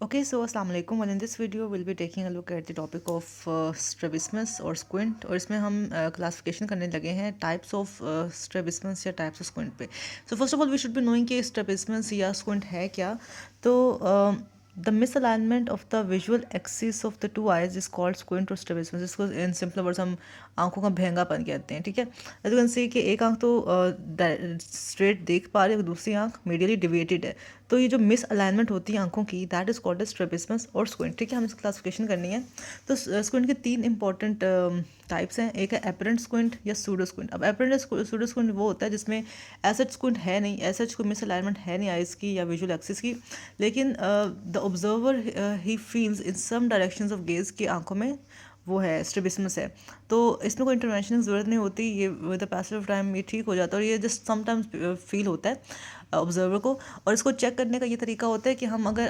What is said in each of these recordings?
Okay, so Assalamu alaikum. Well, in this video, we'll be taking a look at the topic of strabismus or squint. और इसमें हम classification करने लगे हैं types of strabismus या types of squint पे. So first of all, we should be knowing कि strabismus या squint है क्या. तो the misalignment of the visual axis of the two eyes is called squint or strabismus. इसको in simpler words हम आंखों का भेंगापन कहते हैं. ठीक है, as you can see कि एक आंख तो स्ट्रेट देख पा रही है, दूसरी आंख मीडियली डिविएटेड है. तो ये जो मिस अलाइनमेंट होती है आंखों की, दैट इज कॉल्ड स्ट्रैबिस्मस और स्क्विंट. ठीक है, हम इसकी क्लासिफिकेशन करनी है. तो स्क्विंट के तीन इंपॉर्टेंट टाइप्स हैं. एक है एपरेंट स्क्विंट या सूडो स्क्विंट. अब एपरेंट सूडो स्क्विंट वो होता है जिसमें एसेट स्क्विंट है नहीं, एसेट कोई मिस अलाइनमेंट है नहीं आइज की या विजुअल एक्सिस की, लेकिन द ऑब्जर्वर ही feels in some directions of gaze की आंखों में वो है स्ट्रैबिस्मस है. तो इसमें कोई इंटरवेंशन की ज़रूरत नहीं होती, ये with the passage of time ये ठीक हो जाता है. और ये जस्ट समटाइम्स फील होता है ऑब्जर्वर को. और इसको चेक करने का ये तरीका होता है कि हम अगर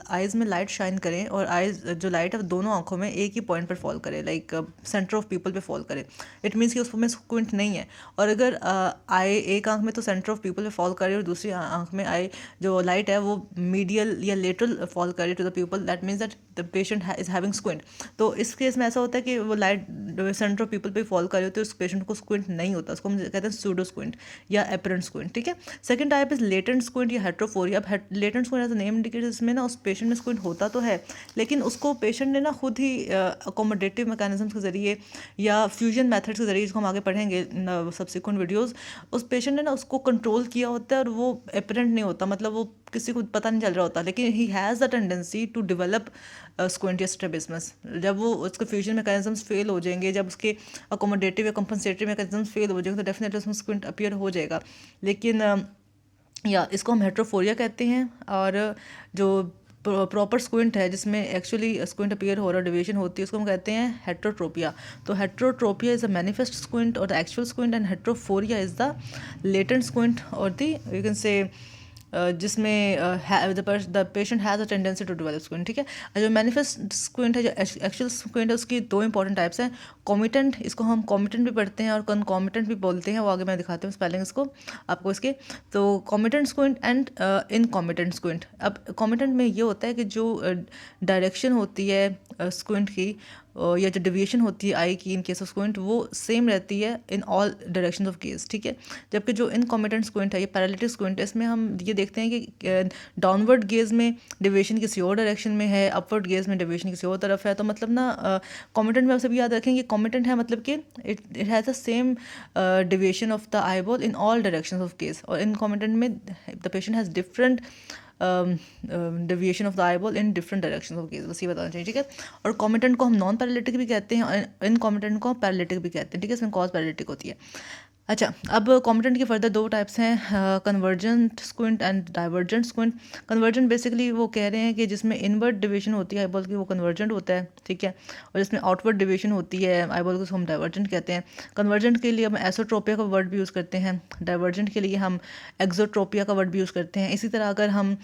आइज़ में लाइट शाइन करें और आइज़ जो लाइट है वो दोनों आंखों में एक ही पॉइंट पर फॉल करे, लाइक सेंटर ऑफ पीपल पे फॉल करे, इट मीन्स कि उसमें स्क्विंट नहीं है. और अगर आई एक आंख में तो सेंटर ऑफ पीपल पे फॉल करे और दूसरी आंख में आई जो लाइट है वो मीडियल या लेटरल फॉल करे to the pupil, that means that the patient is having squint. तो इस केस में ऐसा होता है कि वो लाइट सेंटर ऑफ पीपल पे फॉल करे होती है, उस पेशेंट को स्क्विंट नहीं होता. उसको हम कहते हैं सूडो स्क्विंट या एपरेंट स्क्विंट. ठीक है. Second type is latent squint या हेट्रोफोरिया. अब latent squint as a name indicates, इसमें ना उस पेशेंट में स्क्विंट होता तो है, लेकिन उसको पेशेंट ने ना खुद ही अकोमोडेटिव मैकेनिज्म के जरिए या फ्यूजन मेथड्स के जरिए, जिसको हम आगे पढ़ेंगे सब्सिक्वेंट वीडियोस, उस पेशेंट ने ना उसको कंट्रोल किया होता है और वो एपरेंट नहीं होता, मतलब वो किसी को पता नहीं चल रहा होता, लेकिन he has the tendency to develop squint या स्ट्रैबिस्मस. जब वो उसके फ्यूजन मैकेनिज्म्स फेल हो जाएंगे, जब उसके अकोमोडेटिव या कंपनसेटरी मैकेनिज्म्स फेल हो जाएंगे, तो डेफिनेटली उसमें स्क्विंट अपीयर हो जाएगा. लेकिन या इसको हम हेट्रोफोरिया कहते हैं. और जो प्रॉपर स्क्विंट है जिसमें एक्चुअली स्क्विंट अपीयर हो रहा डेविएशन होती है, उसको हम कहते हैं हेट्रोट्रोपिया. तो heterotropia is a manifest squint और the actual squint, and heterophoria is the latent squint और द यू कैन से जिसमें the patient has a tendency to develop squint. ठीक है. जो मैनिफेस्ट स्क्विंट है, जो एक्चुअल स्क्विंट है, उसकी दो इंपॉर्टेंट टाइप्स हैं. कॉमिटेंट, इसको हम कॉमिटेंट भी पढ़ते हैं और कॉमिटेंट भी बोलते हैं, वो आगे मैं दिखाती हूँ स्पेलिंग इसको आपको इसके. तो कॉमिटेंट स्क्विंट एंड इनकॉमिटेंट स्क्विंट. अब कॉमिटेंट में ये होता है कि जो डायरेक्शन होती है स्क्विंट की या जो डेविएशन होती है आई की इन केस ऑफ स्क्विंट, वो सेम रहती है in all direction of gauge. ठीक है. जबकि जो इनकॉमिटेंट स्क्विंट है, ये पैरालिटिक स्क्विंट है, इसमें हम ये देखते हैं कि डाउनवर्ड गेज में डेविएशन किसी और डायरेक्शन में है, अपवर्ड गेज में डेविएशन किसी और तरफ है. तो मतलब ना कॉमिटेंट में आप सभी याद रखें कि कॉमिटेंट है मतलब कि it has the same deviation of the eyeball in all direction of gauge. और इनकॉमिटेंट में the patient has different deviation of the eyeball in different direction of gauge. बस ये बताना चाहिए. ठीक है. और कॉमिटेंट को हम नॉन पैरालिटिक भी कहते हैं और इनकॉमिटेंट को हम पैरालिटिक भी कहते हैं. ठीक है. इसमें कॉज पैरालिटिक होती है. अच्छा, अब कॉमिटेंट के फर्दर दो टाइप्स हैं, convergent squint and divergent squint. Convergent basically वो कह रहे हैं कि जिसमें इनवर्ड डिवीजन होती है आईबॉल की, वो कन्वर्जेंट होता है. ठीक है. और जिसमें आउटवर्ड डिवीजन होती है आईबॉल को, उसको हम डाइवर्जेंट कहते हैं. कन्वर्जेंट के लिए हम एसोट्रोपिया का वर्ड भी यूज़ करते हैं, डाइवर्जेंट के लिए हम एक्सोट्रोपिया का वर्ड भी यूज़ करते हैं. इसी तरह अगर हम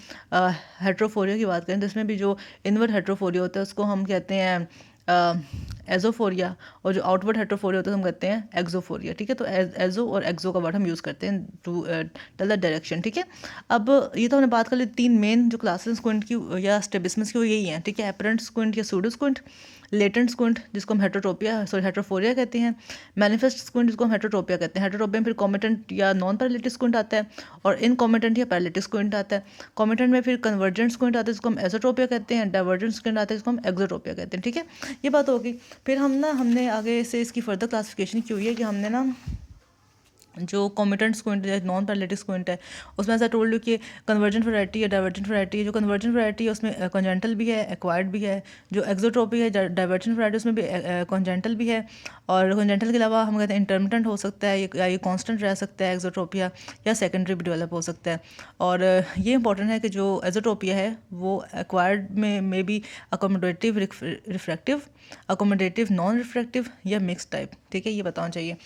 हेट्रोफोरिया की बात करें तो इसमें भी जो इनवर्ड हेट्रोफोरिया होता है उसको हम कहते हैं एजोफोरिया, और जो आउटवर्ड हेट्रोफोरिया होता है हम कहते हैं एक्सोफोरिया. ठीक है. तो एजो और एक्सो का वर्ड हम यूज़ करते हैं टू टेल द डायरेक्शन. ठीक है. अब ये तो हमने बात कर ली तीन मेन जो क्लासेस स्क्विंट की या स्ट्रैबिस्मस की, वो यही हैं. ठीक है. एपरेंट स्क्विंट या सूडो स्क्विंट, लेटेंट स्क्विंट जिसको हम हेट्रोफोरिया कहते हैं, मैनिफेस्ट स्क्विंट जिसको हम हेट्रोट्रोपिया कहते हैं. हेट्रोट्रोपिया में फिर कॉमिटेंट या नॉन पैरालिटिक स्क्विंट आता है और इनकॉमिटेंट या पैरालिटिक स्क्विंट आता है. कॉमिटेंट में फिर कन्वर्जेंट स्क्विंट आता है जिसको हम एसोट्रोपिया कहते हैं, डाइवर्जेंट स्क्विंट आता है जिसको हम एक्सोट्रोपिया कहते हैं. ठीक है. ये बात होगी. फिर हमने आगे से इसकी फर्दर क्लासिफिकेशन की हुई है कि हमने ना जो कॉमिटेंट स्क्विंट या नॉन पैरालिटिक स्क्विंट है उसमें ऐसा टोल्ड यू कि कन्वर्जेंट वैरायटी या डाइवर्जेंट वैरायटी है. जो कन्वर्जेंट वैरायटी है उसमें कॉन्जेंटल भी है, एक्वायर्ड भी है. जो एक्सोट्रोपी है डाइवर्जेंट वैरायटी, उसमें भी कॉन्जेंटल भी है. और कॉन्जेंटल के अलावा हम कहते हैं इंटरमिटेंट हो सकता है या ये कॉन्स्टेंट रह सकता है एक्सोट्रोपिया, या सेकेंडरी भी डेवलप हो सकता है. और ये इंपॉर्टेंट है कि जो एक्सोट्रोपिया है वो एक्वायर्ड में भी accommodative refractive, accommodative non refractive या मिक्स टाइप. ठीक है. ये बताना चाहिए.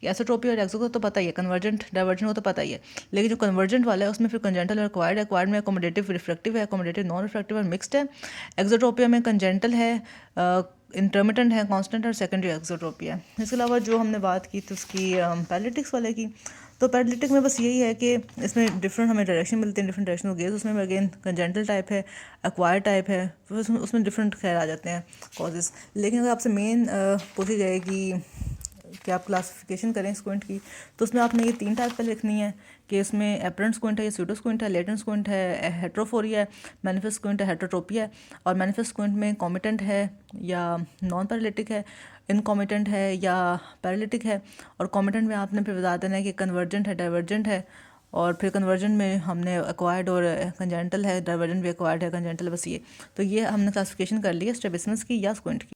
एसोट्रोपी और एक्सो को तो पता ही है, कन्वर्जेंट डाइवर्जेंट को तो पता ही है, लेकिन जो कन्वर्जेंट वाला है उसमें फिर कंजेंटल और एक्वायर्ड में अकोमोडेटिव रिफ्रैक्टिव है, अकोमोडेटिव नॉन रिफ्रैक्टिव और मिक्स्ड है. एक्सोट्रोपिया में कंजेंटल है, इंटरमिटेंट है, कांस्टेंट और सेकेंडरी एक्सोट्रोपिया है. इसके अलावा जो हमने बात की थी उसकी पैरालिटिक्स वाले की, तो पैरालिटिक में बस यही है कि इसमें डिफरेंट हमें डायरेक्शन मिलते हैं, डिफरेंट डायरेक्शन गेज। उसमें अगेन कंजेंटल टाइप है, एक्वायर टाइप है, तो उसमें डिफरेंट खैर आ जाते हैं कॉजेज़। लेकिन अगर आपसे मेन पूछी जाए कि आप क्लासिफिकेशन करें स्क्विंट की, तो उसमें आपने ये 3 टाइप पहले लिखनी है कि इसमें एपरेंट स्क्विंट है, या स्यूडो स्क्विंट है, लेटेंट स्क्विंट है, हेट्रोफोरिया है, मैनिफेस्ट स्क्विंट है, हेट्रोट्रोपिया है। और मैनिफेस्ट स्क्विंट में कॉमिटेंट है या नॉन पैरालिटिक है, इनकॉमिटेंट है या पैरालिटिक है। और कॉमिटेंट में आपने फिर बता देना है कि कन्वर्जेंट है, डाइवर्जेंट है। और फिर कन्वर्जन में हमने एक्वायर्ड और कंजेंटल है, डाइवर्जेंट भी एक्वायर्ड है, कंजेंटल, बस ये। तो ये हमने क्लासिफिकेशन कर ली है स्ट्रैबिस्मस की या स्क्विंट की।